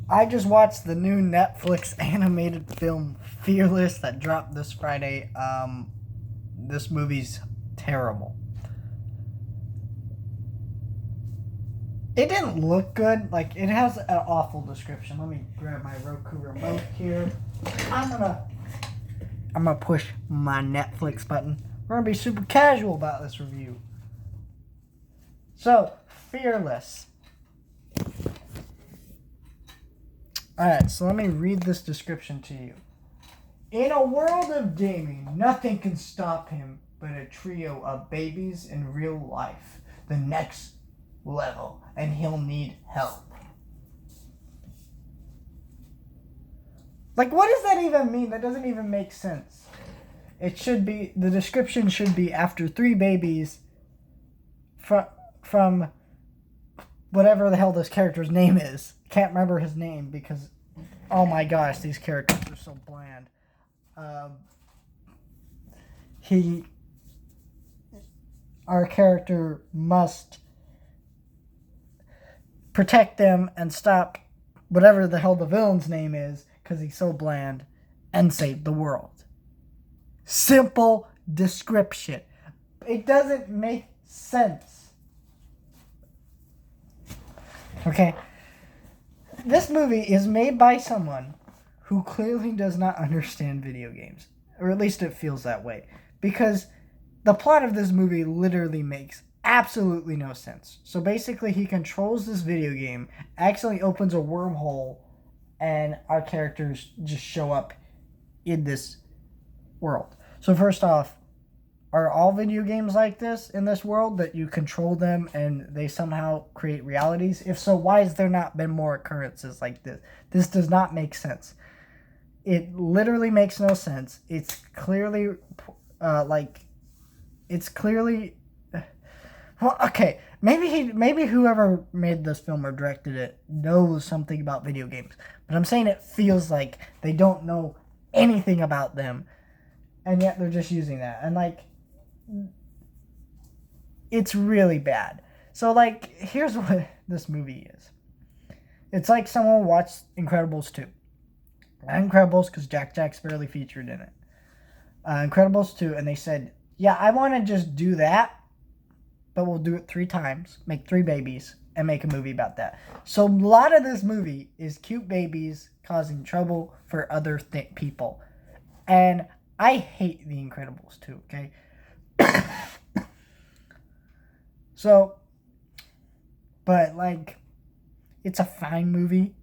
I just watched the new Netflix animated film Fearless that dropped this Friday. This movie's terrible. It didn't look good. Like, it has an awful description. Let me grab my Roku remote here. I'm gonna I'm gonna push my Netflix button. We're gonna be super casual about this review. So, Fearless. Alright, so let me read this description to you. In a world of gaming, nothing can stop him but a trio of babies in real life. The next level, and he'll need help. Like, what does that even mean? That doesn't even make sense. The description should be after three babies from whatever the hell this character's name is. Can't remember his name because, oh my gosh, these characters are so bland. He, our character must protect them and stop whatever the hell the villain's name is because he's so bland and save the world. Simple description. It doesn't make sense. Okay. This movie is made by someone who clearly does not understand video games. Or at least it feels that way. Because the plot of this movie literally makes absolutely no sense. So basically, he controls this video game, accidentally opens a wormhole, and our characters just show up in this world. So first off, are all video games like this in this world that you control them and they somehow create realities? If so, why has there not been more occurrences like this? This does not make sense. It literally makes no sense. It's clearly well, okay. Maybe whoever made this film or directed it knows something about video games. But I'm saying it feels like they don't know anything about them, and yet they're just using that. And like, it's really bad. So like, here's what this movie is. It's like someone watched Incredibles 2. Not Incredibles because Jack's barely featured in it. Incredibles 2, and they said, yeah, I want to just do that, but we'll do it 3 times, make 3 babies, and make a movie about that. So a lot of this movie is cute babies causing trouble for other people. And I hate The Incredibles 2, okay? So, but like, it's a fine movie.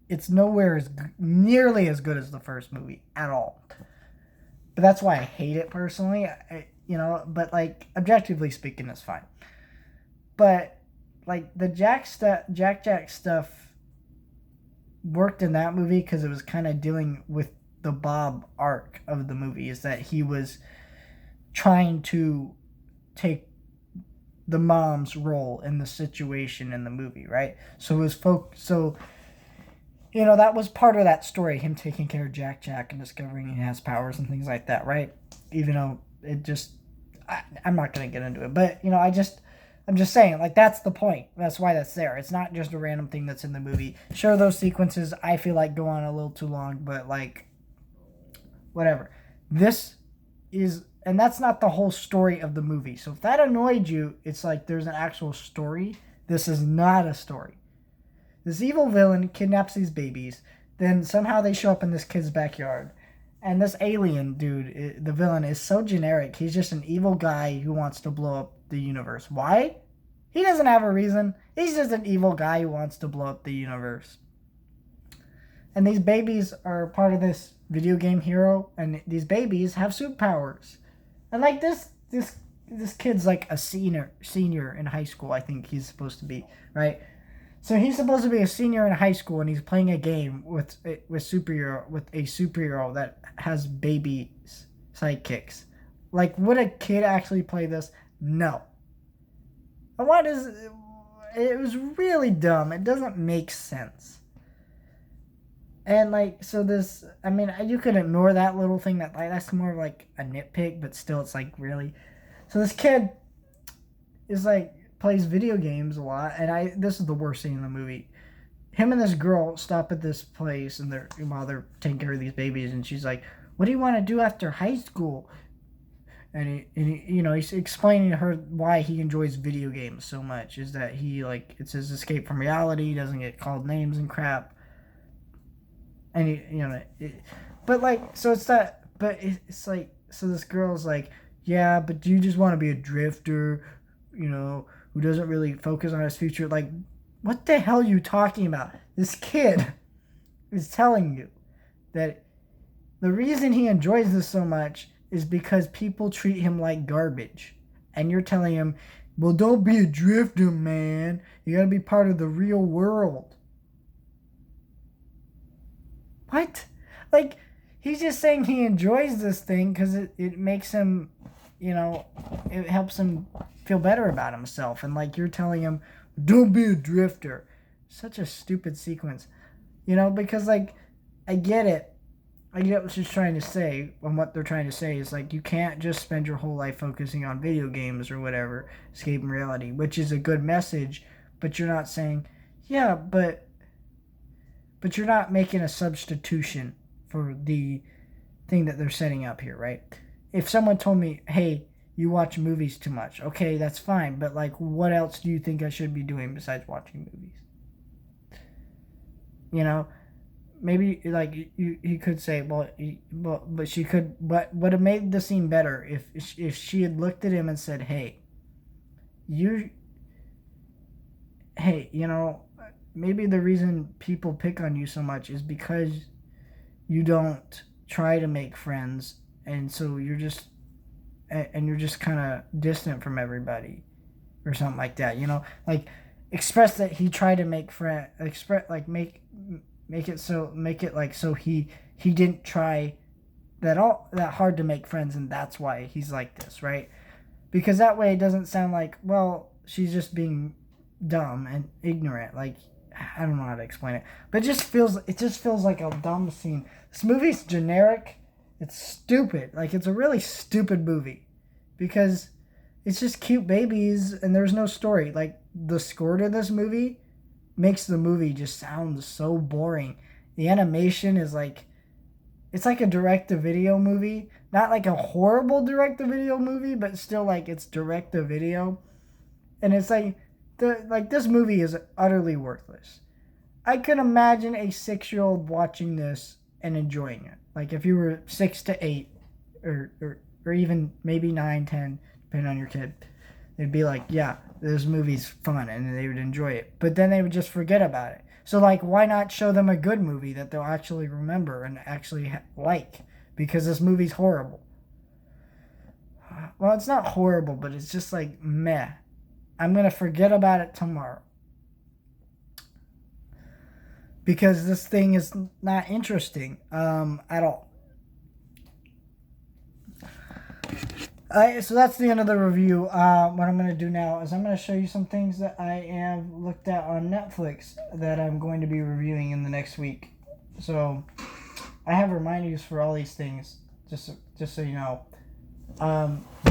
It's nowhere nearly as good as the first movie at all. But that's why I hate it personally. But like, objectively speaking, it's fine. But like, the Jack stuff worked in that movie because it was kind of dealing with the Bob arc of the movie, is that he was trying to take the mom's role in the situation in the movie, right? So it was that was part of that story, him taking care of Jack and discovering he has powers and things like that, right? Even though it just, I'm not going to get into it, but I'm just saying, like, that's the point. That's why that's there. It's not just a random thing that's in the movie. Sure, those sequences I feel like go on a little too long, but like, whatever. And that's not the whole story of the movie. So if that annoyed you, it's like there's an actual story. This is not a story. This evil villain kidnaps these babies. Then somehow they show up in this kid's backyard. And this alien dude, the villain, is so generic. He's just an evil guy who wants to blow up the universe. Why? He doesn't have a reason. He's just an evil guy who wants to blow up the universe. And these babies are part of this video game hero. And these babies have superpowers. And like this kid's like a senior in high school, I think he's supposed to be, right? So he's supposed to be a senior in high school, and he's playing a game with a superhero that has baby sidekicks. Like, would a kid actually play this? No. It was really dumb. It doesn't make sense. And like, so this, I mean, you could ignore that little thing that's more like a nitpick, but still, it's like, really. So this kid is like, plays video games a lot, and this is the worst scene in the movie. him and this girl stop at this place, and while they're taking care of these babies, and she's like, "What do you want to do after high school?" And he's explaining to her why he enjoys video games so much, is that it's his escape from reality. He doesn't get called names and crap. And it's like, so this girl's like, yeah, but do you just want to be a drifter, who doesn't really focus on his future? Like, what the hell are you talking about? This kid is telling you that the reason he enjoys this so much is because people treat him like garbage. And you're telling him, well, don't be a drifter, man. You gotta be part of the real world. What? Like, he's just saying he enjoys this thing because it makes him, it helps him feel better about himself. And, like, you're telling him, don't be a drifter. Such a stupid sequence. Because, like, I get it. I get what she's trying to say, and what they're trying to say is, like, you can't just spend your whole life focusing on video games or whatever, escaping reality, which is a good message, but you're not saying, yeah, but you're not making a substitution for the thing that they're setting up here, right? If someone told me, hey, you watch movies too much, okay, that's fine, but, like, what else do you think I should be doing besides watching movies? Maybe, like, he could say, but she could, but would have made the scene better if she had looked at him and said, hey, maybe the reason people pick on you so much is because you don't try to make friends, and so you're just kind of distant from everybody, or something like that. Like, express that he tried to make friends. Make it so he didn't try that hard to make friends, and that's why he's like this, right? Because that way it doesn't sound like, well, she's just being dumb and ignorant. Like, I don't know how to explain it, but it just feels like a dumb scene. This movie's generic. It's stupid. Like, it's a really stupid movie because it's just cute babies and there's no story. Like, the score to this movie makes the movie just sound so boring. The animation is like, it's like a direct-to-video movie. Not like a horrible direct-to-video movie, but still, like, it's direct-to-video. And it's like, this movie is utterly worthless. I could imagine a 6-year-old watching this and enjoying it. Like, if you were 6 to 8, or even maybe 9, 10, depending on your kid, they'd be like, yeah, this movie's fun, and they would enjoy it. But then they would just forget about it. So, like, why not show them a good movie that they'll actually remember and actually like? Because this movie's horrible. Well, it's not horrible, but it's just like, meh. I'm going to forget about it tomorrow. Because this thing is not interesting at all. So that's the end of the review. What I'm going to do now is I'm going to show you some things that I have looked at on Netflix that I'm going to be reviewing in the next week. So I have reminders for all these things, just so you know.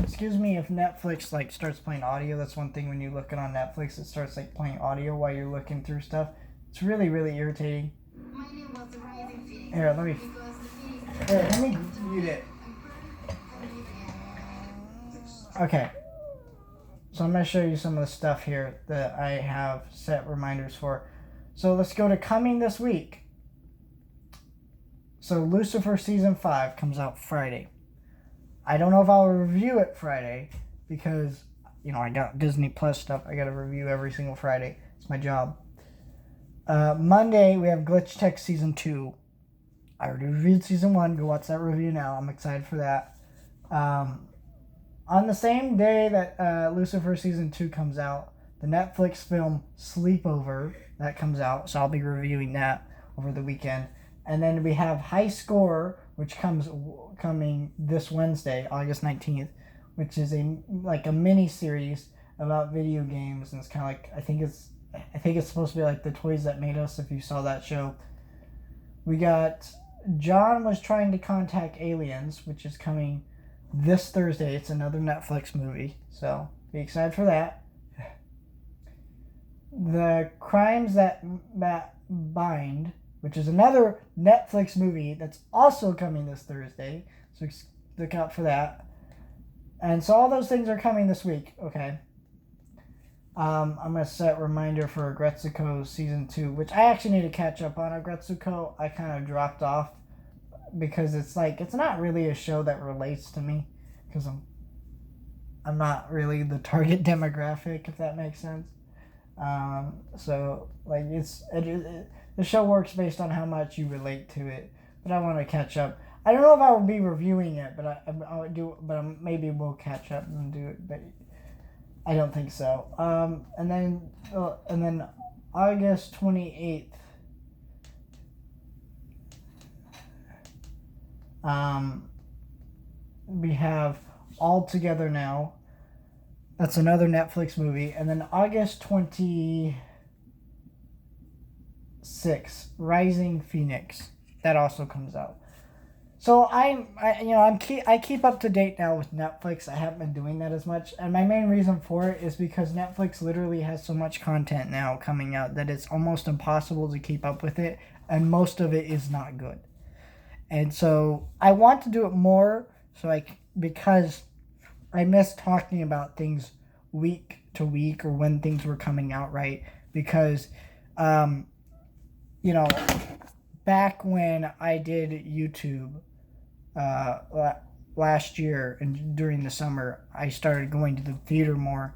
Excuse me if Netflix like starts playing audio. That's one thing when you look it on Netflix, it starts like playing audio while you're looking through stuff. It's really, really irritating. Here, let me mute it. Okay. So I'm going to show you some of the stuff here that I have set reminders for. So let's go to coming this week. So Lucifer Season 5 comes out Friday. I don't know if I'll review it Friday because, I got Disney Plus stuff I got to review every single Friday. It's my job. Monday, we have Glitch Tech Season 2. I already reviewed Season 1. Go watch that review now. I'm excited for that. On the same day that Lucifer Season 2 comes out, the Netflix film Sleepover, that comes out. So I'll be reviewing that over the weekend. And then we have High Score, which coming this Wednesday, August 19th, which is a mini series about video games, and it's kind of like I think it's supposed to be like The Toys That Made Us, if you saw that show. We got John Was Trying to Contact Aliens, which is coming this Thursday. It's another Netflix movie, so be excited for that. The Crimes That Bind, which is another Netflix movie that's also coming this Thursday. So look out for that. And so all those things are coming this week. Okay. I'm going to set a reminder for Agretsuko Season 2, which I actually need to catch up on. Agretsuko, I kind of dropped off because it's not really a show that relates to me because I'm not really the target demographic, if that makes sense. So like the show works based on how much you relate to it, but I want to catch up. I don't know if I will be reviewing it, but I would do. But maybe we'll catch up and do it. But I don't think so. And then August 28th. We have All Together Now. That's another Netflix movie. And then August 26th, Rising Phoenix. That also comes out. So I keep up to date now with Netflix. I haven't been doing that as much, and my main reason for it is because Netflix literally has so much content now coming out that it's almost impossible to keep up with it, and most of it is not good. And so I want to do it more, because I miss talking about things week to week or when things were coming out, right? Because, back when I did YouTube last year and during the summer, I started going to the theater more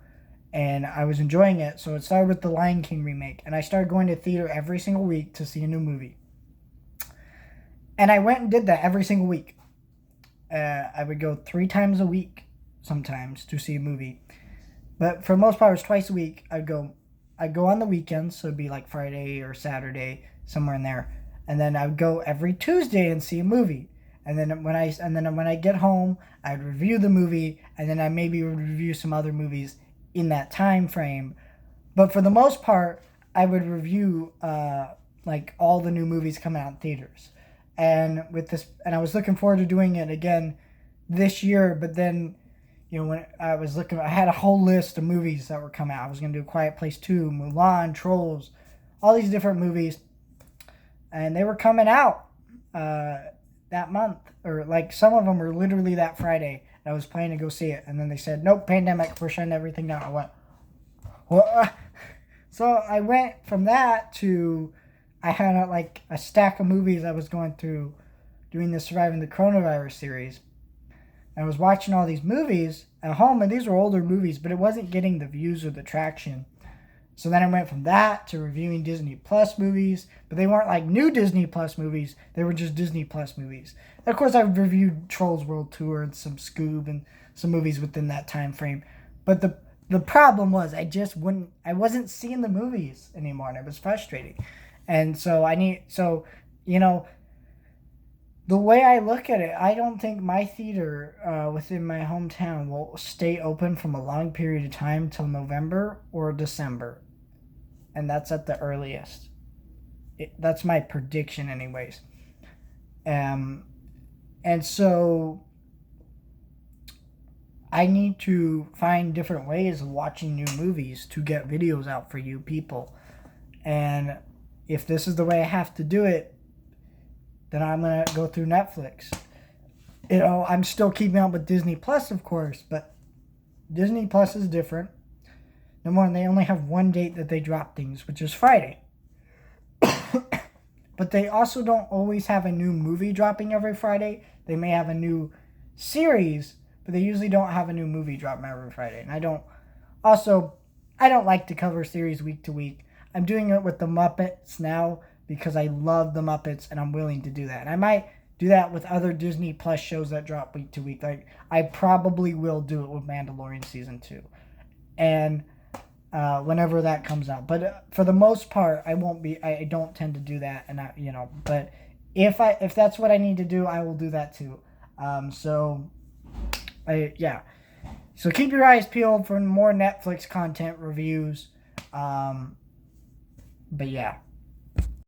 and I was enjoying it. So it started with the Lion King remake, and I started going to theater every single week to see a new movie. And I went and did that every single week. I would go 3 times a week sometimes to see a movie. But for the most part, it was twice a week. I'd go on the weekends, so it'd be like Friday or Saturday, somewhere in there. And then I would go every Tuesday and see a movie. And then when I get home, I'd review the movie, and then I maybe would review some other movies in that time frame. But for the most part, I would review all the new movies coming out in theaters. And I was looking forward to doing it again this year. But then, when I was looking, I had a whole list of movies that were coming out. I was going to do Quiet Place 2, Mulan, Trolls, all these different movies. And they were coming out that month, or some of them were literally that Friday. I was planning to go see it, and then they said, "Nope, pandemic, we're shutting everything down." I went, "What?" So I went from that to I had a stack of movies I was going through doing the Surviving the Coronavirus series. And I was watching all these movies at home, and these were older movies, but it wasn't getting the views or the traction. So then I went from that to reviewing Disney Plus movies, but they weren't new Disney Plus movies. They were just Disney Plus movies. And of course, I reviewed Trolls World Tour and some Scoob and some movies within that time frame. But the problem was I wasn't seeing the movies anymore, and it was frustrating. And so the way I look at it, I don't think my theater within my hometown will stay open from a long period of time till November or December. And that's at the earliest. That's my prediction anyways. And so I need to find different ways of watching new movies to get videos out for you people. And if this is the way I have to do it, then I'm going to go through Netflix. I'm still keeping up with Disney Plus, of course, but Disney Plus is different. Number one, they only have one date that they drop things, which is Friday. But they also don't always have a new movie dropping every Friday. They may have a new series, but they usually don't have a new movie dropping every Friday. And I don't like to cover series week to week. I'm doing it with the Muppets now because I love the Muppets and I'm willing to do that. And I might do that with other Disney Plus shows that drop week to week. I probably will do it with Mandalorian Season 2. And whenever that comes out. But for the most part, I don't tend to do that. And but if that's what I need to do, I will do that too. So keep your eyes peeled for more Netflix content reviews. But yeah.